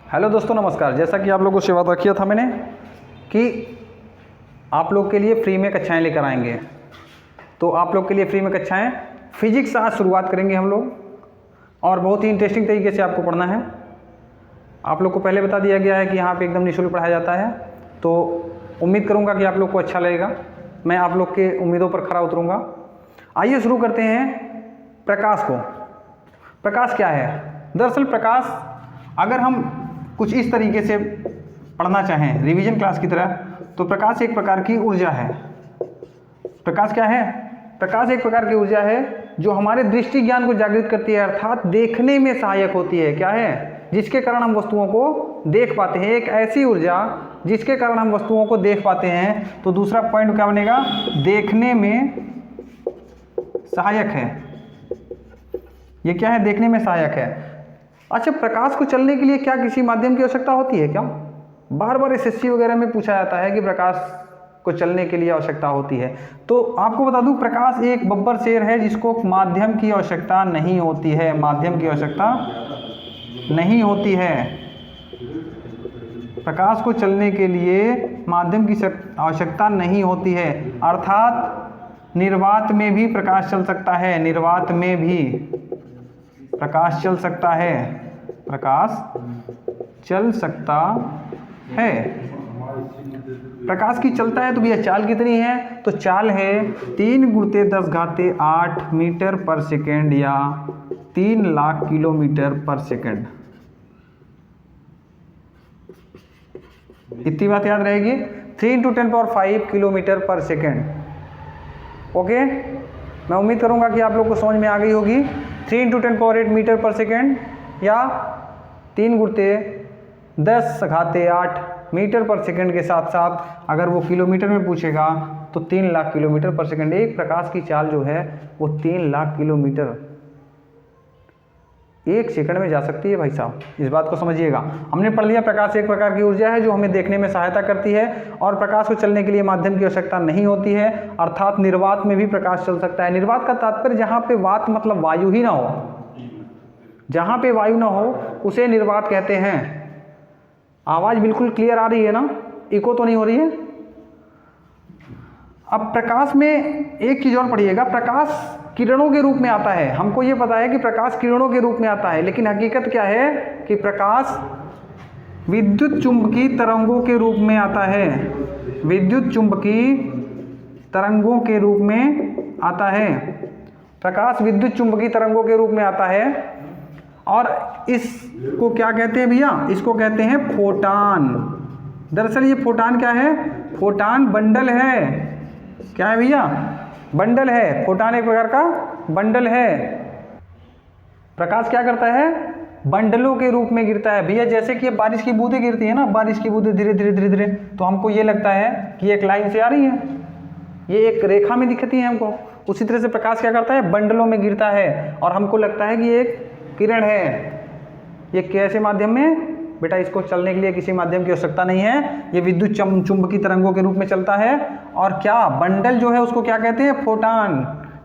Hello दोस्तों, नमस्कार। जैसा कि आप लोगों से वादा किया था मैंने कि आप लोग के लिए फ्री में कक्षाएं लेकर आएंगे, तो आप लोग के लिए फ्री में कक्षाएं फिजिक्स आज शुरुआत करेंगे हम लोग, और बहुत ही इंटरेस्टिंग तरीके से आपको पढ़ना है। आप लोग को पहले बता दिया गया है कि यहाँ पे एकदम निःशुल्क पढ़ाया जाता है, तो उम्मीद करूँगा कि आप लोग को अच्छा लगेगा। मैं आप लोग के उम्मीदों पर खरा उतरूँगा। आइए शुरू करते हैं प्रकाश को। प्रकाश क्या है? दरअसल प्रकाश, अगर हम कुछ इस तरीके से पढ़ना चाहें रिवीजन क्लास की तरह, तो प्रकाश एक प्रकार की ऊर्जा है। प्रकाश क्या है? प्रकाश एक प्रकार की ऊर्जा है जो हमारे दृष्टि ज्ञान को जागृत करती है, अर्थात देखने में सहायक होती है। क्या है? जिसके कारण हम वस्तुओं को देख पाते हैं। एक ऐसी ऊर्जा जिसके कारण हम वस्तुओं को देख पाते हैं। तो दूसरा पॉइंट क्या बनेगा? देखने में सहायक है। ये क्या है? देखने में सहायक है। अच्छा, प्रकाश को चलने के लिए क्या किसी माध्यम की आवश्यकता होती है क्या? बार बार एसएससी वगैरह में पूछा जाता है कि प्रकाश को चलने के लिए आवश्यकता होती है। तो आपको बता दूं, प्रकाश एक बब्बर शेर है जिसको माध्यम की आवश्यकता नहीं होती है। माध्यम की आवश्यकता नहीं होती है। प्रकाश को चलने के लिए माध्यम की आवश्यकता नहीं होती है, अर्थात निर्वात में भी प्रकाश चल सकता है। निर्वात में भी प्रकाश चल सकता है। प्रकाश चल सकता है। प्रकाश की चलता है तो भैया चाल कितनी है? तो चाल है 3 × 10⁸ मीटर पर सेकेंड या 3 लाख किलोमीटर पर सेकेंड। इतनी बात याद रहेगी। 3 × 10⁵ किलोमीटर पर सेकेंड। ओके, मैं उम्मीद करूंगा कि आप लोग को समझ में आ गई होगी। 3 × 10⁸ मीटर पर सेकेंड या 3 × 10⁸ मीटर पर सेकेंड के साथ साथ अगर वो किलोमीटर में पूछेगा तो 3 लाख किलोमीटर पर सेकेंड। एक प्रकाश की चाल जो है वो 3 लाख किलोमीटर 1 सेकंड में जा सकती है। भाई साहब, इस बात को समझिएगा। हमने पढ़ लिया प्रकाश एक प्रकार की ऊर्जा है जो हमें देखने में सहायता करती है, और प्रकाश को चलने के लिए माध्यम की आवश्यकता नहीं होती है, अर्थात निर्वात में भी प्रकाश चल सकता है। निर्वात का तात्पर्य जहाँ पे वात मतलब वायु ही ना हो, जहाँ पे वायु ना हो उसे निर्वात कहते हैं। आवाज़ बिल्कुल क्लियर आ रही है ना? इको तो नहीं हो रही है? अब प्रकाश में एक चीज़ और पढ़िएगा। प्रकाश किरणों के रूप में आता है। हमको ये पता है कि प्रकाश किरणों के रूप में आता है, लेकिन हकीकत क्या है कि प्रकाश विद्युत चुंबकीय तरंगों के रूप में आता है। विद्युत चुंबकीय तरंगों के रूप में आता है। प्रकाश विद्युत चुंबकीय तरंगों के रूप में आता है, और इसको क्या कहते हैं भैया? इसको कहते हैं फोटान। दरअसल ये फोटान क्या है? फोटान बंडल है। क्या है भैया? बंडल है। फोटान एक प्रकार का बंडल है। प्रकाश क्या करता है? बंडलों के रूप में गिरता है। भैया जैसे कि बारिश की बूंदें गिरती है ना, बारिश की बूंदें धीरे धीरे धीरे धीरे, तो हमको ये लगता है कि एक लाइन से आ रही है, ये एक रेखा में दिखती है हमको। उसी तरह से प्रकाश क्या करता है? बंडलों में गिरता है, और हमको लगता है कि एक किरण है। ये कैसे माध्यम में? बेटा इसको चलने के लिए किसी माध्यम की आवश्यकता नहीं है। ये विद्युत चुंबकीय तरंगों के रूप में चलता है। और क्या बंडल जो है उसको क्या कहते हैं? फोटान।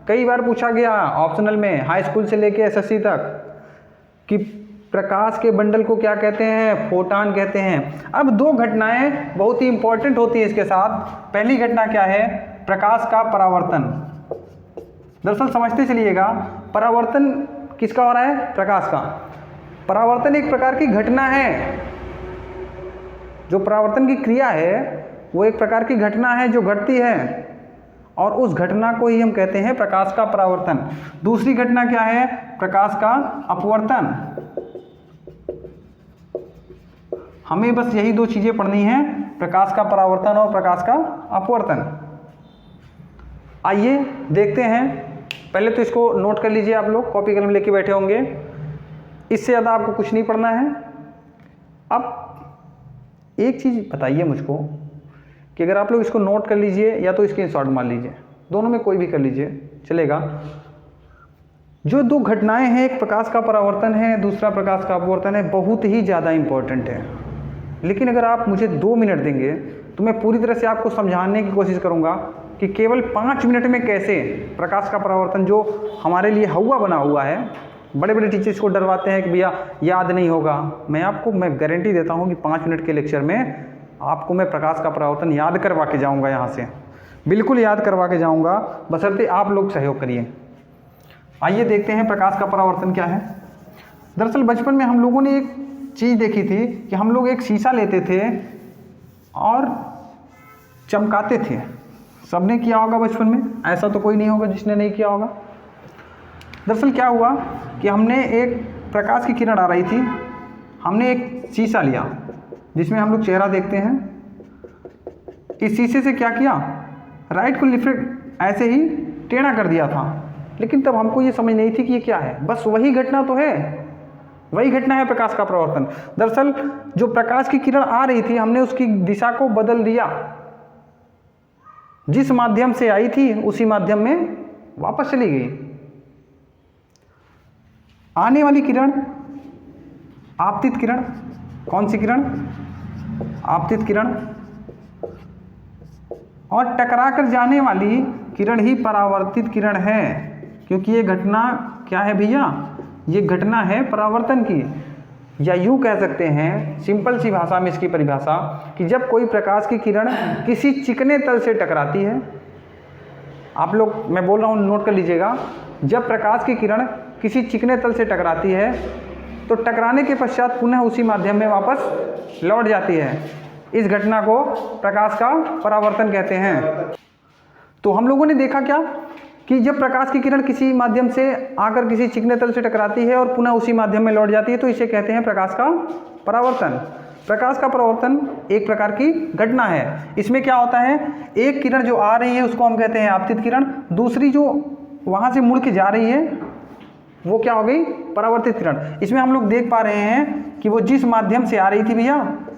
कई बार पूछा गया ऑप्शनल में, हाई स्कूल से लेके एसएससी तक, कि प्रकाश के बंडल को क्या कहते हैं? फोटान कहते हैं। अब 2 घटनाएं बहुत ही इंपॉर्टेंट होती है इसके साथ। पहली घटना क्या है? प्रकाश का परावर्तन। दरअसल समझते चलिएगा, परावर्तन किसका हो रहा है? प्रकाश का। परावर्तन एक प्रकार की घटना है। जो परावर्तन की क्रिया है वो एक प्रकार की घटना है जो घटती है, और उस घटना को ही हम कहते हैं प्रकाश का परावर्तन। दूसरी घटना क्या है? प्रकाश का अपवर्तन। हमें बस यही 2 चीजें पढ़नी है, प्रकाश का परावर्तन और प्रकाश का अपवर्तन। आइए देखते हैं। पहले तो इसको नोट कर लीजिए, आप लोग कॉपी कलम लेके बैठे होंगे। इससे ज़्यादा आपको कुछ नहीं पढ़ना है। अब एक चीज़ बताइए मुझको कि अगर आप लोग इसको नोट कर लीजिए या तो स्क्रीनशॉट मार लीजिए, दोनों में कोई भी कर लीजिए, चलेगा। जो 2 घटनाएं हैं, एक प्रकाश का परावर्तन है, दूसरा प्रकाश का अपवर्तन है, बहुत ही ज़्यादा इंपॉर्टेंट है। लेकिन अगर आप मुझे 2 मिनट देंगे तो मैं पूरी तरह से आपको समझाने की कोशिश करूँगा कि केवल 5 मिनट में कैसे प्रकाश का परावर्तन, जो हमारे लिए हवा बना हुआ है, बड़े बड़े टीचर्स को डरवाते हैं कि भैया याद नहीं होगा। मैं गारंटी देता हूँ कि 5 मिनट के लेक्चर में आपको मैं प्रकाश का परावर्तन याद करवा के जाऊँगा, यहाँ से बिल्कुल याद करवा के जाऊँगा, बशर्ते आप लोग सहयोग करिए। आइए देखते हैं प्रकाश का परावर्तन क्या है। दरअसल बचपन में हम लोगों ने एक चीज़ देखी थी कि हम लोग एक शीशा लेते थे और चमकाते थे। सबने किया होगा बचपन में, ऐसा तो कोई नहीं होगा जिसने नहीं किया होगा। दरअसल क्या हुआ कि हमने एक प्रकाश की किरण आ रही थी, हमने एक शीशा लिया जिसमें हम लोग चेहरा देखते हैं। इस शीशे से क्या किया, राइट को रिफ्लेक्ट ऐसे ही टेढ़ा कर दिया था, लेकिन तब हमको ये समझ नहीं थी कि ये क्या है। बस वही घटना तो है, वही घटना है प्रकाश का परावर्तन। दरअसल जो प्रकाश की किरण आ रही थी हमने उसकी दिशा को बदल दिया, जिस माध्यम से आई थी उसी माध्यम में वापस चली गई। आने वाली किरण आपतित किरण, कौन सी किरण, आपतित किरण, और टकरा कर जाने वाली किरण ही परावर्तित किरण है, क्योंकि ये घटना क्या है भैया, ये घटना है परावर्तन की। या यूँ कह सकते हैं सिंपल सी भाषा में इसकी परिभाषा कि जब कोई प्रकाश की किरण किसी चिकने तल से टकराती है, आप लोग, मैं बोल रहा हूँ नोट कर लीजिएगा, जब प्रकाश की किरण किसी चिकने तल से टकराती है तो टकराने के पश्चात पुनः उसी माध्यम में वापस लौट जाती है। इस घटना को प्रकाश का परावर्तन कहते हैं। तो हम लोगों ने देखा क्या कि जब प्रकाश की किरण किसी माध्यम से आकर किसी चिकने तल से टकराती है और पुनः उसी माध्यम में लौट जाती है तो इसे कहते हैं प्रकाश का परावर्तन। प्रकाश का परावर्तन एक प्रकार की घटना है। इसमें क्या होता है, एक किरण जो आ रही है उसको हम कहते हैं आपतित किरण, दूसरी जो वहाँ से मुड़ के जा रही है वो क्या हो गई, परावर्तित किरण। इसमें हम लोग देख पा रहे हैं कि वो जिस माध्यम से आ रही थी भैया,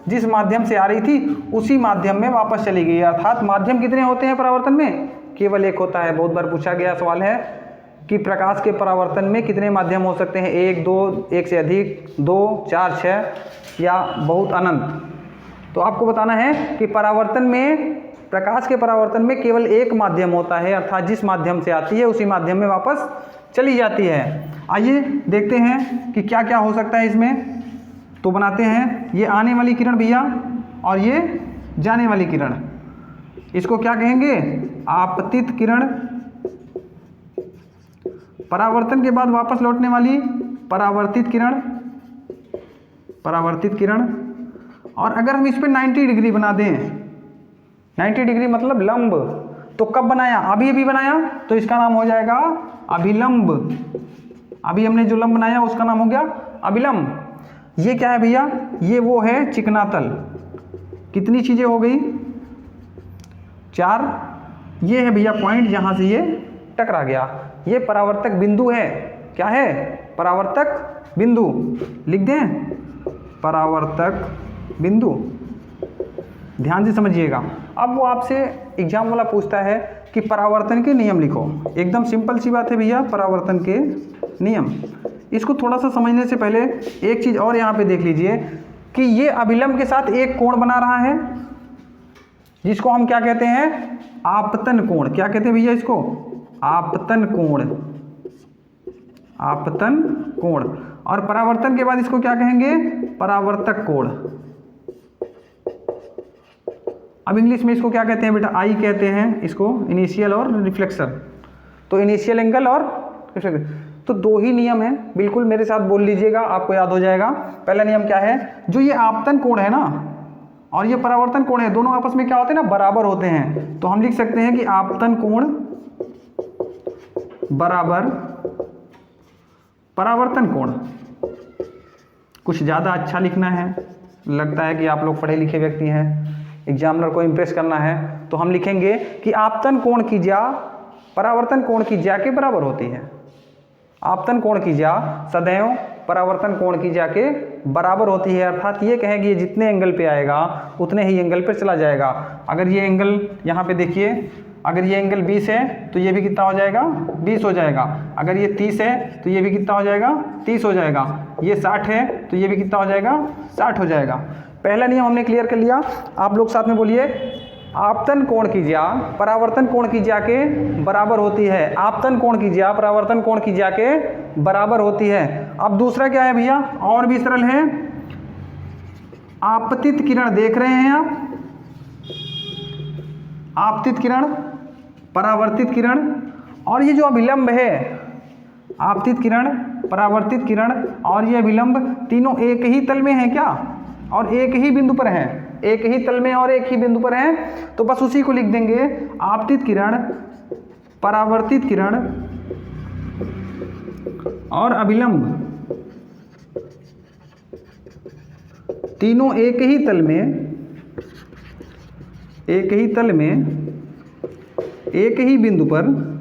जिस माध्यम से आ रही थी उसी माध्यम में वापस चली गई। अर्थात माध्यम कितने होते हैं परावर्तन में, केवल एक होता है। बहुत बार पूछा गया सवाल है कि प्रकाश के परावर्तन में कितने माध्यम हो सकते हैं, 1, 2, 1 से अधिक, 2, 4, 6 या बहुत अनंत। तो आपको बताना है कि परावर्तन में, प्रकाश के परावर्तन में केवल एक माध्यम होता है, अर्थात जिस माध्यम से आती है उसी माध्यम में वापस चली जाती है। आइए देखते हैं कि क्या क्या हो सकता है इसमें। तो बनाते हैं, ये आने वाली किरण भैया और ये जाने वाली किरण, इसको क्या कहेंगे, आपतित किरण। परावर्तन के बाद वापस लौटने वाली परावर्तित किरण, परावर्तित किरण। और अगर हम इस पर 90 डिग्री बना दें, 90 डिग्री मतलब लंब, तो कब बनाया, अभी अभी बनाया तो इसका नाम हो जाएगा अभिलंब। अभी हमने जो लंब बनाया उसका नाम हो गया अभिलंब। ये क्या है भैया, ये वो है चिकना तल। कितनी चीज़ें हो गई, 4। ये है भैया पॉइंट जहाँ से ये टकरा गया, ये परावर्तक बिंदु है। क्या है, परावर्तक बिंदु। लिख दें, परावर्तक बिंदु। ध्यान से समझिएगा। अब वो आपसे एग्जाम वाला पूछता है कि परावर्तन के नियम लिखो। एकदम सिंपल सी बात है भैया, परावर्तन के नियम। इसको थोड़ा सा समझने से पहले एक चीज़ और यहाँ पे देख लीजिए कि ये अभिलंब के साथ एक कोण बना रहा है जिसको हम क्या कहते हैं, आपतन कोण। क्या कहते हैं भैया इसको, आपतन कोण, आपतन कोण। और परावर्तन के बाद इसको क्या कहेंगे, परावर्तक कोण। अब इंग्लिश में इसको क्या कहते हैं बेटा, आई कहते हैं इसको, इनिशियल और रिफ्लेक्शन। तो इनिशियल एंगल और रिफ्लेक्शन, तो 2 ही नियम है। बिल्कुल मेरे साथ बोल लीजिएगा, आपको याद हो जाएगा। पहला नियम क्या है, जो ये आपतन कोण है ना और ये परावर्तन कोण है, दोनों आपस में क्या होते हैं ना, बराबर होते हैं। तो हम लिख सकते हैं कि आपतन कोण बराबर परावर्तन कोण। कुछ ज़्यादा अच्छा लिखना है, लगता है कि आप लोग पढ़े लिखे व्यक्ति हैं, एग्जामिनर को इम्प्रेस करना है, तो हम लिखेंगे कि आपतन कोण की ज्या परावर्तन कोण की ज्या के बराबर होती है। आपतन कोण की ज्या सदैव परावर्तन कोण की ज्या के बराबर होती है। अर्थात ये कहें कि ये जितने एंगल पे आएगा उतने ही एंगल पे चला जाएगा। अगर ये एंगल यहाँ पे देखिए, अगर ये एंगल 20 है तो ये भी कितना हो जाएगा, 20 हो जाएगा। अगर ये 30 है तो ये भी कितना हो जाएगा, 30 हो जाएगा। ये 60 है तो ये भी कितना हो जाएगा, 60 हो जाएगा। पहला नियम हमने क्लियर कर लिया। आप लोग साथ में बोलिए, आपतन कोण की ज्या परावर्तन कोण की ज्या के बराबर होती है। आपतन कोण की ज्या परावर्तन कोण की ज्या के बराबर होती है। अब दूसरा क्या है भैया, और भी सरल है। आपतित किरण देख रहे हैं आप, आपतित किरण, परावर्तित किरण, और ये जो अभिलंब है, आपतित किरण, परावर्तित किरण और ये अभिलंब, तीनों एक ही तल में है क्या, और एक ही बिंदु पर है, एक ही तल में और एक ही बिंदु पर है। तो बस उसी को लिख देंगे, आपतित किरण, परावर्तित किरण और अभिलंब तीनों एक ही तल में, एक ही तल में, एक ही बिंदु पर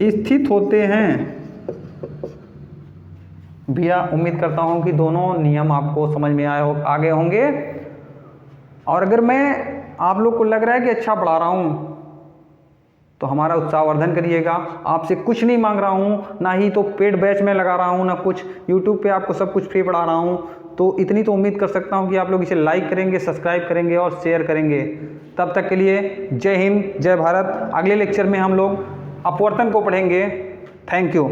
स्थित होते हैं। भैया उम्मीद करता हूं कि दोनों नियम आपको समझ में आ गए होंगे। और अगर मैं आप लोग को लग रहा है कि अच्छा पढ़ा रहा हूं तो हमारा उत्साहवर्धन करिएगा। आपसे कुछ नहीं मांग रहा हूं, ना ही तो पेड बैच में लगा रहा हूं, ना कुछ यूट्यूब पे आपको सब कुछ फ्री पढ़ा रहा हूं। तो इतनी तो उम्मीद कर सकता हूं कि आप लोग इसे लाइक करेंगे, सब्सक्राइब करेंगे और शेयर करेंगे। तब तक के लिए जय हिंद, जय भारत। अगले लेक्चर में हम लोग अपवर्तन को पढ़ेंगे। Thank you.